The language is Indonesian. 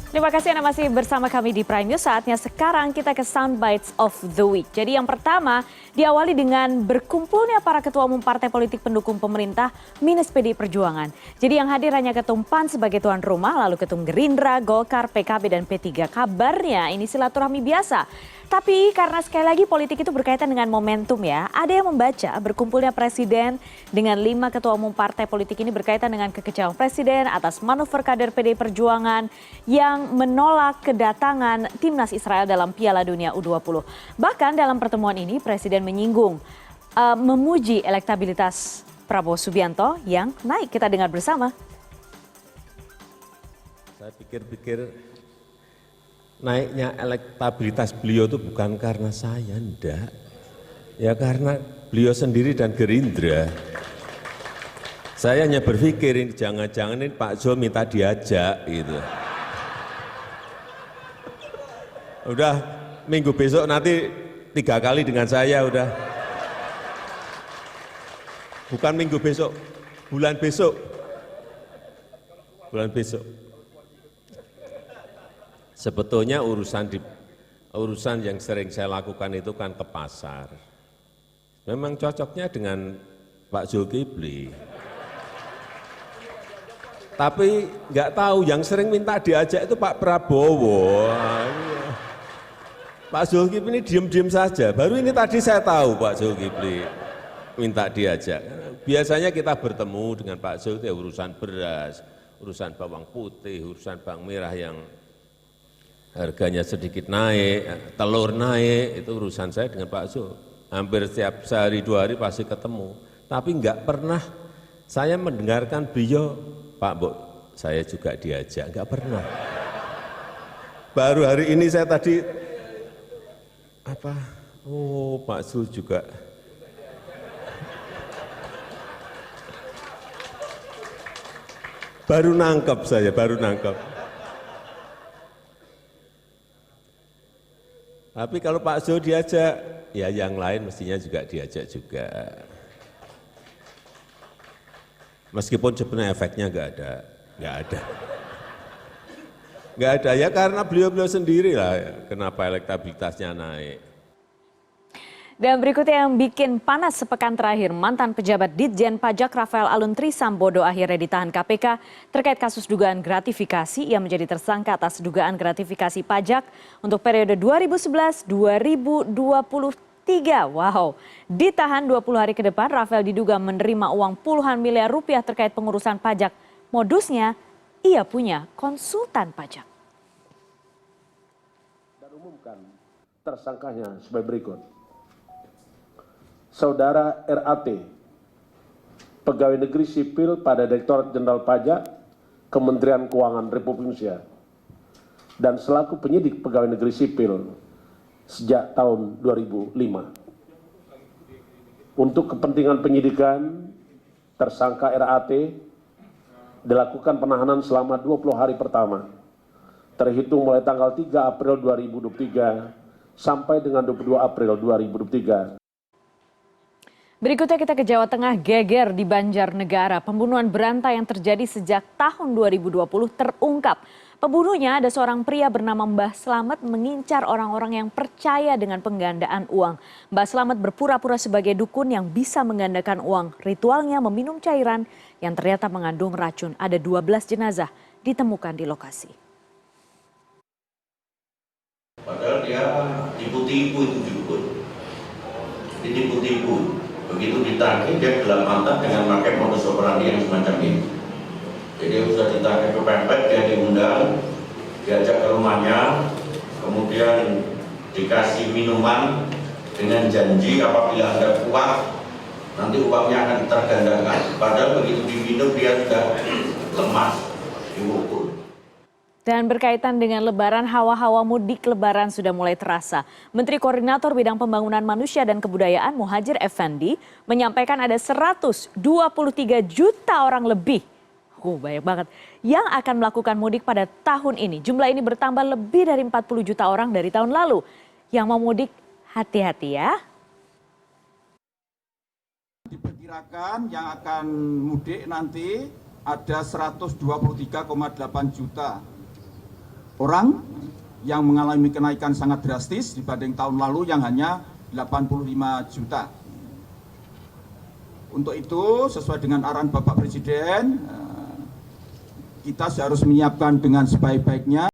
Terima kasih Anda masih bersama kami di Prime News. Saatnya sekarang kita ke Soundbites of the Week. Jadi yang pertama diawali dengan berkumpulnya para ketua umum partai politik pendukung pemerintah minus PDI Perjuangan. Jadi yang hadir hanya Ketum PAN sebagai tuan rumah, lalu Ketum Gerindra, Golkar, PKB, dan P3. Kabarnya ini silaturahmi biasa. Tapi karena sekali lagi politik itu berkaitan dengan momentum ya. Ada yang membaca berkumpulnya presiden dengan 5 ketua umum partai politik ini berkaitan dengan kekecewaan presiden atas manuver kader PDI Perjuangan yang menolak kedatangan timnas Israel dalam Piala Dunia U20. Bahkan dalam pertemuan ini presiden menyinggung memuji elektabilitas Prabowo Subianto yang naik. Kita dengar bersama. Saya pikir-pikir naiknya elektabilitas beliau itu bukan karena saya, enggak. Ya karena beliau sendiri dan Gerindra. Saya hanya berpikir ini jangan-jangan ini Pak Zul minta diajak gitu. Udah minggu besok nanti 3 kali dengan saya udah. Bukan minggu besok, bulan besok. Bulan besok. Sebetulnya urusan yang sering saya lakukan itu kan ke pasar. Memang cocoknya dengan Pak Zulkifli. Tapi nggak tahu yang sering minta diajak itu Pak Prabowo. Pak Zulkifli ini diem-diem saja. Baru ini tadi saya tahu Pak Zulkifli minta diajak. Biasanya kita bertemu dengan Pak Zulkifli urusan beras, urusan bawang putih, urusan bawang merah yang harganya sedikit naik, telur naik, itu urusan saya dengan Pak Zul. Hampir setiap sehari 2 hari pasti ketemu. Tapi enggak pernah saya mendengarkan beliau, Pak Bu, saya juga diajak, enggak pernah. Baru hari ini saya tadi, oh Pak Zul juga. Baru nangkep saya, baru nangkep. Tapi kalau Pak Zul diajak, ya yang lain mestinya juga diajak juga. Meskipun sebenarnya efeknya nggak ada. Nggak ada ya karena beliau-beliau sendiri lah kenapa elektabilitasnya naik. Dan berikutnya yang bikin panas sepekan terakhir, mantan pejabat Ditjen Pajak Rafael Alun Trisambodo akhirnya ditahan KPK terkait kasus dugaan gratifikasi. Ia menjadi tersangka atas dugaan gratifikasi pajak untuk periode 2011-2023. Wow, ditahan 20 hari ke depan, Rafael diduga menerima uang puluhan miliar rupiah terkait pengurusan pajak. Modusnya, ia punya konsultan pajak. Dan umumkan tersangkanya sebagai berikut. Saudara RAT, pegawai negeri sipil pada Direktorat Jenderal Pajak, Kementerian Keuangan Republik Indonesia, dan selaku penyidik pegawai negeri sipil sejak tahun 2005. Untuk kepentingan penyidikan, tersangka RAT dilakukan penahanan selama 20 hari pertama, terhitung mulai tanggal 3 April 2023 sampai dengan 22 April 2023. Berikutnya kita ke Jawa Tengah, geger di Banjarnegara. Pembunuhan berantai yang terjadi sejak tahun 2020 terungkap. Pembunuhnya ada seorang pria bernama Mbah Slamet mengincar orang-orang yang percaya dengan penggandaan uang. Mbah Slamet berpura-pura sebagai dukun yang bisa menggandakan uang. Ritualnya meminum cairan yang ternyata mengandung racun. Ada 12 jenazah ditemukan di lokasi. Padahal dia tipu-tipu itu dukun. Ditipu-tipu. Begitu ditagih dia gelap mata dengan pakai modus operandi yang semacam ini. Jadi sudah ditagih kepepet, dia diundang, diajak ke rumahnya, kemudian dikasih minuman dengan janji apabila Anda kuat, nanti uangnya akan tergandakan. Padahal begitu diminum dia sudah lemas, dipukul. Dan berkaitan dengan Lebaran, hawa-hawa mudik Lebaran sudah mulai terasa. Menteri Koordinator Bidang Pembangunan Manusia dan Kebudayaan Muhadjir Effendi menyampaikan ada 123 juta orang lebih, banyak banget, yang akan melakukan mudik pada tahun ini. Jumlah ini bertambah lebih dari 40 juta orang dari tahun lalu. Yang mau mudik, hati-hati ya. Diperkirakan yang akan mudik nanti ada 123,8 juta. orang yang mengalami kenaikan sangat drastis dibanding tahun lalu yang hanya 85 juta. Untuk itu, sesuai dengan arahan Bapak Presiden, kita harus menyiapkan dengan sebaik-baiknya.